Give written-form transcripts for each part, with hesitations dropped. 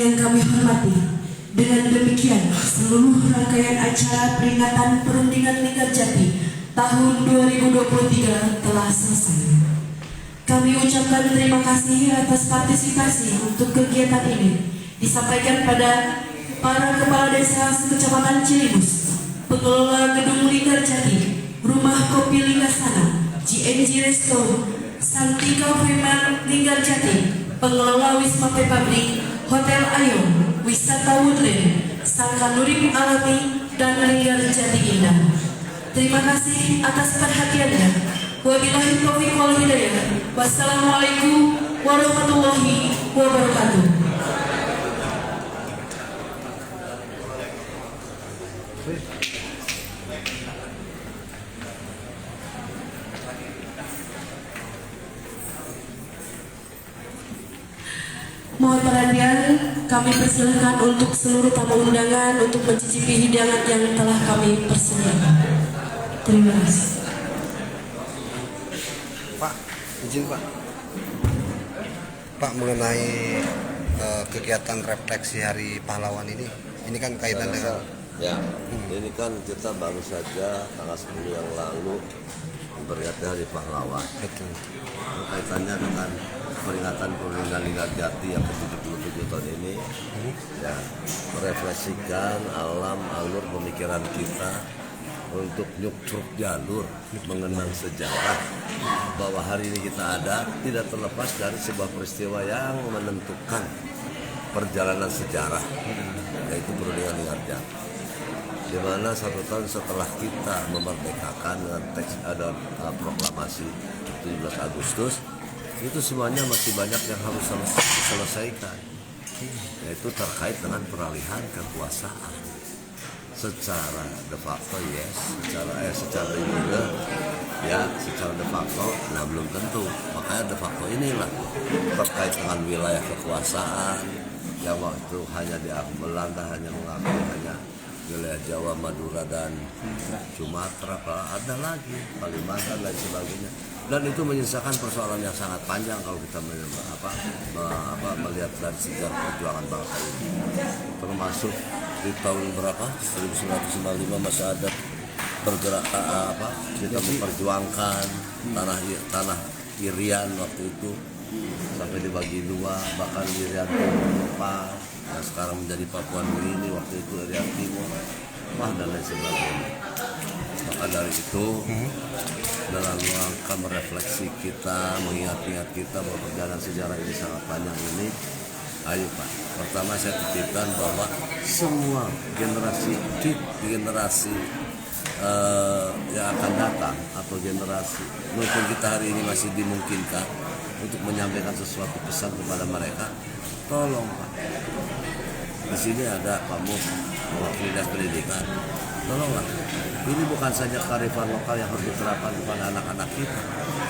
yang kami hormati, dengan demikian seluruh rangkaian acara peringatan Perundingan Linggarjati tahun 2023 telah selesai. Kami ucapkan terima kasih atas partisipasi untuk kegiatan ini disampaikan pada para kepala desa sekecamatan Cilimus, pengelola gedung Linggarjati, Rumah Kopi Linggasana, GNG Resto, Santi Cafe Linggarjati, pengelola Wisma Pepabrik, Hotel Ayo, Wisata Woodland, Sangka Nurib Alami, dan Linggarjati Indah. Terima kasih atas perhatiannya. Wabillahi taufiq wal hidayah. Wassalamualaikum warahmatullahi wabarakatuh. Mohon perhatian, kami persilahkan untuk seluruh tamu undangan untuk mencicipi hidangan yang telah kami persediakan. Terima kasih. Pak, izin Pak. Pak, mengenai kegiatan refleksi Hari Pahlawan ini kan kaitan dengan ini kan kita baru saja tanggal 10 yang lalu memperingati Hari Pahlawan. betul. Kaitannya dengan peringatan Perundingan Linggarjati yang ke-77 tahun ini, ya, merefleksikan alam alur pemikiran kita untuk nyukruk jalur, mengenang sejarah bahwa hari ini kita ada tidak terlepas dari sebuah peristiwa yang menentukan perjalanan sejarah, yaitu Perundingan Linggarjati, di mana 1 tahun setelah kita memerdekakan dengan teks ada proklamasi 17 Agustus, itu semuanya masih banyak yang harus diselesaikan, yaitu terkait dengan peralihan kekuasaan secara de facto secara jure ya, secara de facto belum tentu. Makanya de facto inilah terkait dengan wilayah kekuasaan yang waktu hanya Belanda hanya mengakui hanya wilayah Jawa, Madura, dan Sumatera, ada lagi Kalimantan dan sebagainya, dan itu menyisakan persoalan yang sangat panjang kalau kita melihat dari sejarah perjuangan bangsa ini, termasuk di tahun berapa 1995 masih ada bergerak kita memperjuangkan tanah Irian waktu itu sampai dibagi 2, bahkan Irian Timur yang sekarang menjadi Papua Nugini, waktu itu Irian Timur, dan lain sebagainya. Maka dari itu dalam rangka merefleksi kita, mengingat-ingat kita bahwa perjalanan sejarah ini sangat panjang ini, ayo Pak, pertama saya titipkan bahwa semua generasi yang akan datang atau generasi maupun kita hari ini masih dimungkinkan untuk menyampaikan sesuatu pesan kepada mereka, tolong Pak, di sini ada kamu mewakili Dinas Pendidikan, tolonglah, ini bukan saja kearifan lokal yang harus diterapkan kepada anak-anak kita,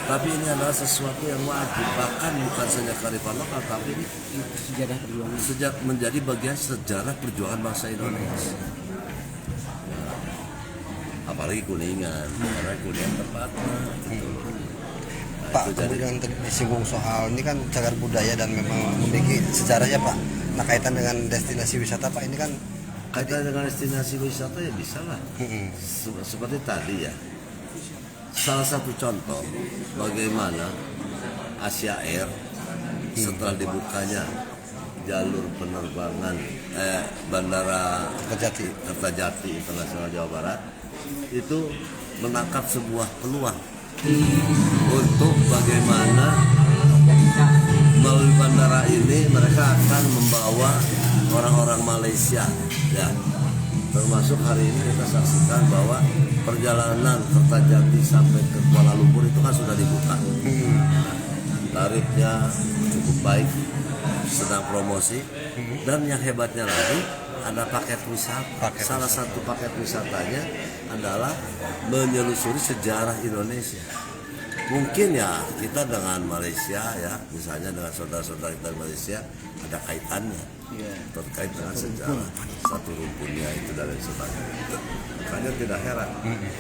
tapi ini adalah sesuatu yang wajib, bahkan bukan saja kearifan lokal, tapi ini sejarah perjuangan, menjadi bagian sejarah perjuangan bangsa Indonesia. Apalagi Kuningan, karena Kuningan tempatnya. Pak, kemudian disinggung soal ini kan cagar budaya dan memang memiliki sejarahnya Pak. Nah, kaitan dengan destinasi wisata Pak, ini kan kaitan dengan destinasi wisata ya bisa lah. Seperti tadi ya, salah satu contoh bagaimana Asia Air setelah dibukanya jalur penerbangan Bandara Kertajati Internasional Jawa Barat itu menangkap sebuah peluang untuk bagaimana melalui bandara ini mereka akan membawa orang-orang Malaysia, ya, termasuk hari ini kita saksikan bahwa perjalanan Kertajati sampai ke Kuala Lumpur itu kan sudah dibuka, tarifnya cukup baik, sedang promosi, dan yang hebatnya lagi ada paket wisata. Salah satu paket wisatanya adalah menyelusuri sejarah Indonesia. Mungkin ya kita dengan Malaysia ya, misalnya dengan saudara-saudara kita di Malaysia ada kaitannya terkait dengan sejarah satu rukunnya itu dan lain sebagainya. Makanya tidak heran,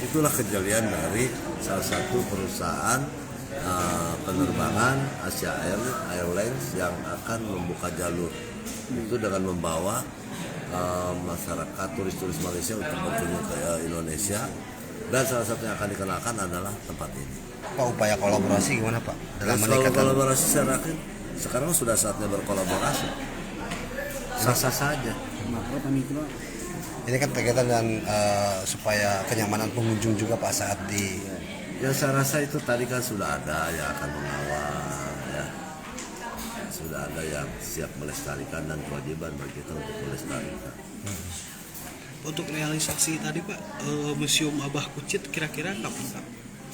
itulah kejelian dari salah satu perusahaan penerbangan Asia Airlines yang akan membuka jalur itu dengan membawa masyarakat turis-turis Malaysia untuk berkunjung ke Indonesia, dan salah satu yang akan dikenalkan adalah tempat ini. Pak, upaya kolaborasi gimana Pak dalam Kalau meningkatkan? kolaborasi saya yakin sekarang sudah saatnya berkolaborasi. Sah-sah saja. Ini kan kegiatan dan supaya kenyamanan pengunjung juga Pak saat di. Ya saya rasa itu tadi kan sudah ada yang akan mengawal, ya. Sudah ada yang siap melestarikan dan kewajiban bagi kita untuk melestarikan. Untuk realisasi tadi Pak, Museum Abah Kucit kira-kira kapan Pak?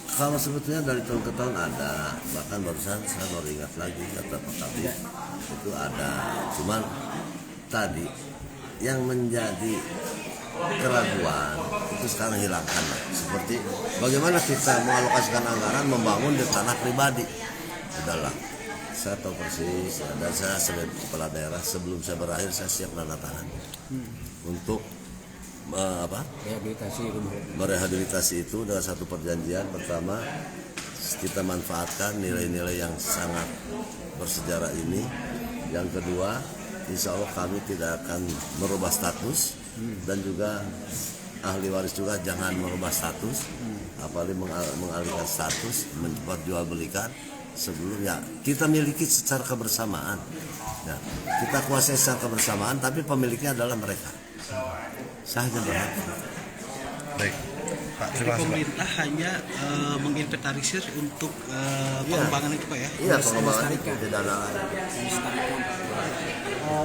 Kalau sebetulnya dari tahun ke tahun ada, bahkan barusan saya baru ingat lagi kata Pak Kabit itu ada. Cuman tadi yang menjadi keraguan itu sekarang hilangkan, seperti bagaimana kita mengalokasikan anggaran membangun di tanah pribadi. Udahlah, saya tahu persis dan saya sebagai kepala daerah sebelum saya berakhir saya siap tanda tangan untuk merehabilitasi itu dengan satu perjanjian. Pertama, kita manfaatkan nilai-nilai yang sangat bersejarah ini. Yang kedua, insya Allah kami tidak akan merubah status, dan juga ahli waris juga jangan merubah status, apalagi mengalihkan status, memperjualbelikan sebelumnya kita miliki secara kebersamaan. Ya, kita kuasai secara kebersamaan, tapi pemiliknya adalah mereka. Saya hanya berharap. Baik Pak, Jadi terima kasih Pak. pemerintah hanya menginventarisir untuk pengembangan itu Pak ya? Iya, pengembangan itu tidak ada lain.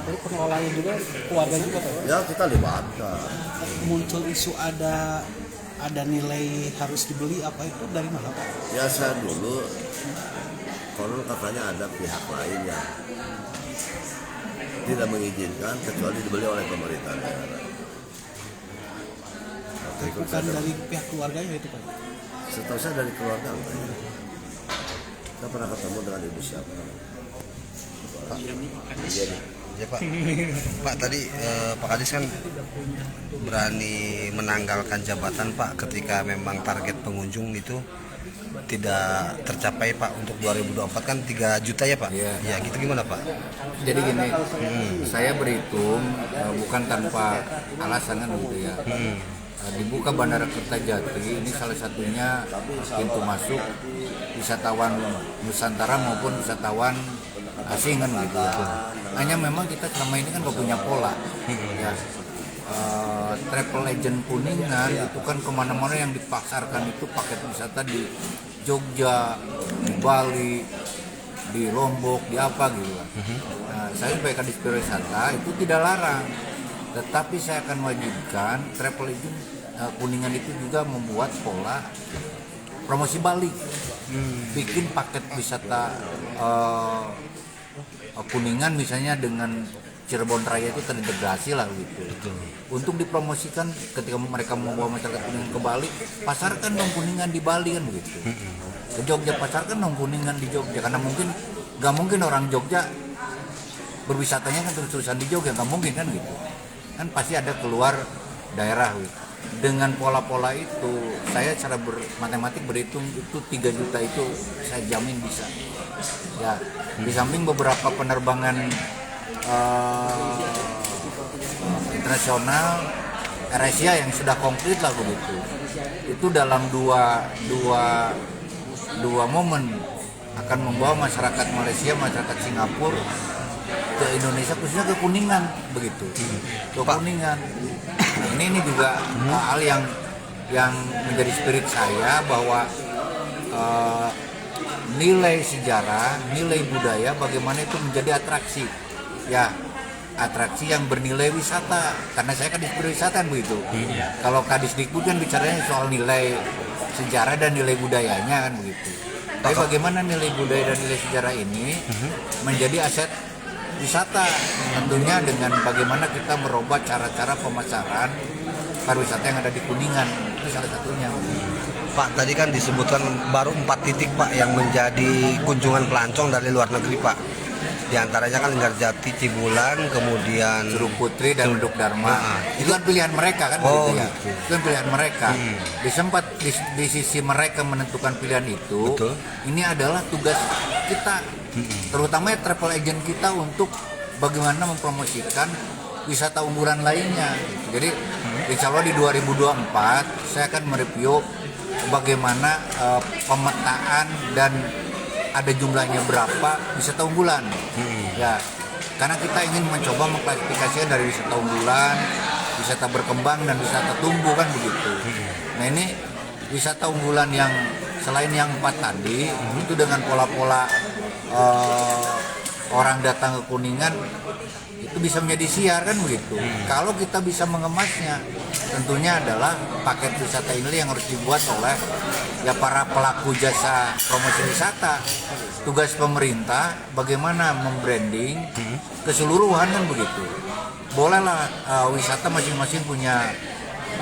Dari pengelolanya juga keluarga juga Pak. Ya kita libatkan. Muncul isu ada nilai harus dibeli, apa itu dari mana Pak? Ya saya dulu, konon katanya ada pihak lain yang tidak mengizinkan kecuali dibeli oleh pemerintah daerah. Waktu itu Bukan saya, dari pihak keluarganya itu Pak? setahu saya dari keluarga. Saya pernah ketemu dengan ibu siapa? Ya Pak. Pak tadi Pak Kadis kan berani menanggalkan jabatan Pak ketika memang target pengunjung itu tidak tercapai Pak. Untuk 2024 kan 3 juta ya Pak. Iya. Ya gitu gimana Pak? Jadi gini, saya berhitung bukan tanpa alasan kan gitu ya. Dibuka Bandara Kertajati ini salah satunya pintu masuk wisatawan Nusantara maupun wisatawan asing kan gitu ya. Hanya memang kita selama ini kan gak punya pola. Ya. Travel agent Kuningan itu kan kemana-mana yang dipasarkan itu paket wisata di Jogja, di Bali, di Lombok, di apa gitu lah. Nah, saya sebagai Kadis Pariwisata itu tidak larang, tetapi saya akan wajibkan travel agent Kuningan itu juga membuat pola promosi Bali, bikin paket wisata Kuningan misalnya dengan Cirebon Raya itu terintegrasi lah gitu. Untuk dipromosikan ketika mereka membawa masyarakat Kuningan ke Bali, pasarkan dong Kuningan di Bali kan begitu. Ke Jogja pasarkan dong Kuningan di Jogja, karena nggak mungkin orang Jogja berwisatanya kan terus-terusan di Jogja, nggak mungkin kan gitu. Kan pasti ada keluar daerah gitu. Dengan pola-pola itu, saya secara matematik berhitung itu 3 juta itu saya jamin bisa. Ya, di samping beberapa penerbangan internasional AirAsia yang sudah konkret lah begitu. Itu dalam dua momen akan membawa masyarakat Malaysia, masyarakat Singapura ke Indonesia, khususnya ke Kuningan begitu. Ke Kuningan. Nah, ini juga hal yang menjadi spirit saya bahwa nilai sejarah, nilai budaya bagaimana itu menjadi atraksi. Ya, atraksi yang bernilai wisata, karena saya Kadis Pariwisata begitu. Kalau Kadisdikbud kan bicaranya soal nilai sejarah dan nilai budayanya kan begitu. Tapi bagaimana nilai budaya dan nilai sejarah ini menjadi aset wisata, tentunya dengan bagaimana kita merubah cara-cara pemasaran pariwisata yang ada di Kuningan, itu salah satunya. Pak tadi kan disebutkan baru 4 titik Pak yang menjadi kunjungan pelancong dari luar negeri Pak. Di antaranya kan Linggarjati, Cibulan, kemudian Curug Putri dan Duduk Dharma. Itu kan pilihan mereka kan Oh, gitu ya. gitu. Itu kan pilihan mereka. Di sisi mereka menentukan pilihan itu, Betul. ini adalah tugas kita, terutama travel agent kita untuk bagaimana mempromosikan wisata unggulan lainnya. Jadi insya Allah di 2024 saya akan mereview bagaimana pemetaan dan ada jumlahnya berapa wisata unggulan. Ya, karena kita ingin mencoba mengklasifikasikan dari wisata unggulan, wisata berkembang dan wisata tumbuh kan begitu. Nah ini wisata unggulan yang selain yang 4 tadi itu dengan pola-pola orang datang ke Kuningan itu bisa menjadi siar kan begitu. Kalau kita bisa mengemasnya, tentunya adalah paket wisata ini yang harus dibuat oleh ya para pelaku jasa promosi wisata. Tugas pemerintah bagaimana membranding keseluruhan kan begitu. Bolehlah wisata masing-masing punya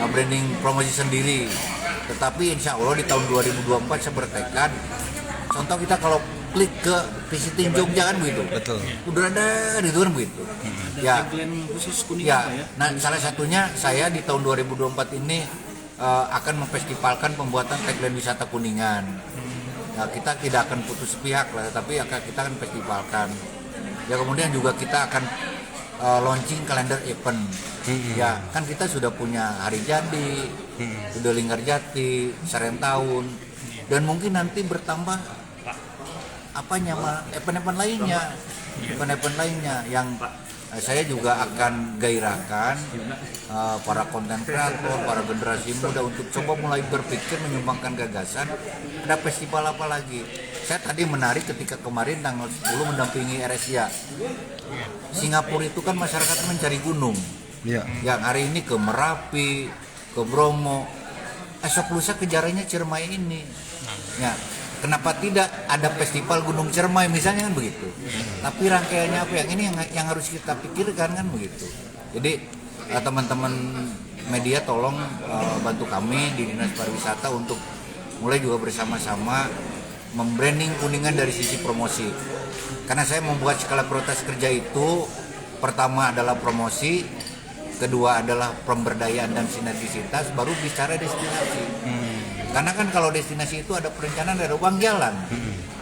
branding promosi sendiri. Tetapi insya Allah di tahun 2024 saya bertekad. Contoh kita kalau klik ke visiting Jogja kan begitu. Betul. Udah ada di itu kan begitu. Ya. Tagline khusus Kuningan Ya, Pak ya. nah salah satunya saya di tahun 2024 ini akan memfestivalkan pembuatan tagline wisata Kuningan. Nah, kita tidak akan putus sepihak lah, tapi kita akan festivalkan. Ya kemudian juga kita akan launching kalender event. Ya kan kita sudah punya Hari Jadi, sudah Linggarjati, Serentahun, dan mungkin nanti bertambah event-event lainnya yang saya juga akan gairahkan para konten kreator, para generasi muda untuk coba mulai berpikir menyumbangkan gagasan. Ada festival apa lagi? Saya tadi menarik ketika kemarin tanggal 10 mendampingi RSIA. Singapura itu kan masyarakat mencari gunung. Iya. Yang hari ini ke Merapi, ke Bromo, esok lusa kejarannya Ciremai ini. Ya, kenapa tidak ada festival Gunung Ciremai misalnya kan begitu. Tapi rangkaiannya apa yang harus kita pikirkan kan begitu. Jadi teman-teman media tolong bantu kami di Dinas Pariwisata untuk mulai juga bersama-sama membranding Kuningan dari sisi promosi. Karena saya membuat skala prioritas kerja itu pertama adalah promosi, kedua adalah pemberdayaan dan sinergisitas, baru bicara destinasi. Karena kan kalau destinasi itu ada perencanaan, ada uang jalan.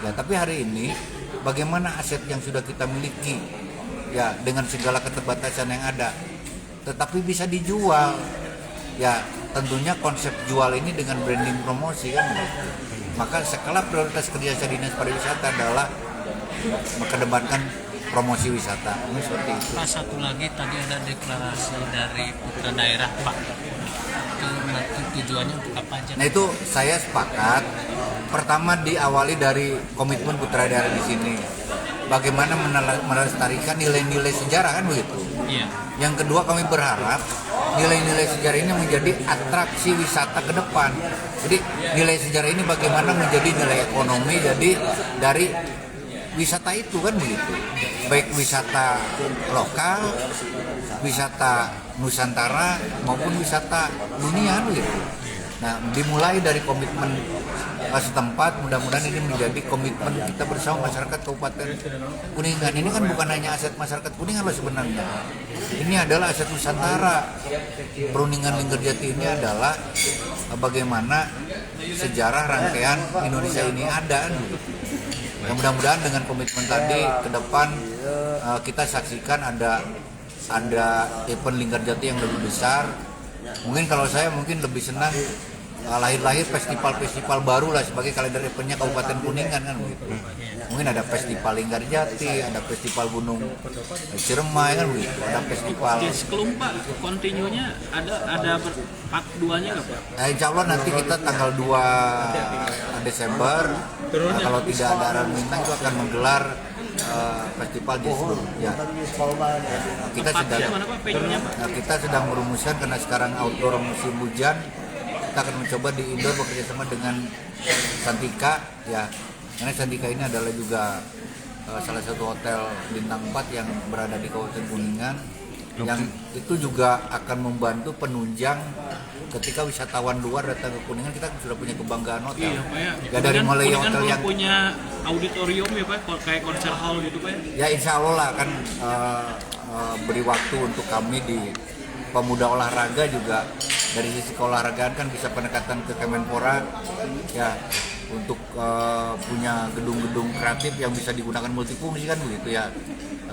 Ya, tapi hari ini bagaimana aset yang sudah kita miliki ya dengan segala keterbatasan yang ada tetapi bisa dijual. Ya, tentunya konsep jual ini dengan branding promosi kan. Maka skala prioritas kerja saya Dinas Pariwisata adalah mengedepankan promosi wisata. Ini seperti itu. Pak, satu lagi tadi ada deklarasi dari putra daerah Pak. Itu nanti tujuannya untuk apa aja? Nah itu saya sepakat. Pertama diawali dari komitmen putra daerah di sini. Bagaimana melestarikan nilai-nilai sejarah kan begitu. Iya. Yang kedua kami berharap nilai-nilai sejarah ini menjadi atraksi wisata ke depan. Jadi nilai sejarah ini bagaimana menjadi nilai ekonomi jadi dari wisata itu kan begitu. Baik wisata lokal, wisata Nusantara maupun wisata dunia begitu. Nah, dimulai dari komitmen setempat, mudah-mudahan ini menjadi komitmen kita bersama masyarakat Kabupaten Kuningan. Ini kan bukan hanya aset masyarakat Kuningan loh sebenarnya. Ini adalah aset Nusantara. Perundingan Linggarjati ini adalah bagaimana sejarah rangkaian Indonesia ini ada. Ya, mudah-mudahan dengan komitmen tadi ke depan kita saksikan ada event Linggarjati yang lebih besar. Mungkin kalau saya mungkin lebih senang lahir-lahir festival-festival baru lah sebagai kalender eventnya Kabupaten Kuningan kan begitu. Mungkin ada festival Linggarjati, ada festival Gunung Ciremai kan begitu, ada festival. Sebelum Pak, kontinunya ada part 2-nya nggak Pak? Nah, insya Allah nanti kita tanggal 2 Desember, kalau tidak ada aral bintang itu akan menggelar festival Jesur. Ya. Kita sedang merumuskan karena sekarang outdoor musim hujan, kita akan mencoba di indoor bekerjasama dengan Santika. Ya, karena Santika ini adalah juga salah satu hotel bintang 4 yang berada di Kabupaten Kuningan, yang itu juga akan membantu penunjang ketika wisatawan luar datang ke Kuningan. Kita sudah punya kebanggaan hotel. Iya, Pak ya. Ya dari mulai Kuningan hotel yang punya auditorium ya Pak, kayak konser hall gitu Pak ya. ya insya Allah lah akan beri waktu untuk kami di pemuda olahraga juga dari sisi keolahragaan kan bisa pendekatan ke Kemenpora ya untuk punya gedung-gedung kreatif yang bisa digunakan multifungsi kan begitu ya.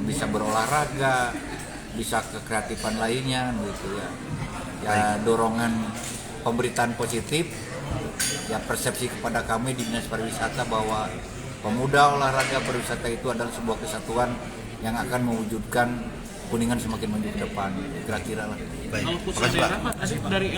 bisa berolahraga, bisa kekreatifan lainnya gitu ya. Ya dorongan pemberitaan positif, ya persepsi kepada kami di Dinas Pariwisata bahwa pemuda olahraga pariwisata itu adalah sebuah kesatuan yang akan mewujudkan Kuningan semakin maju ke depan, kira-kira lah. Baik, Kalau putra makasih Pak. daerah Pak, dari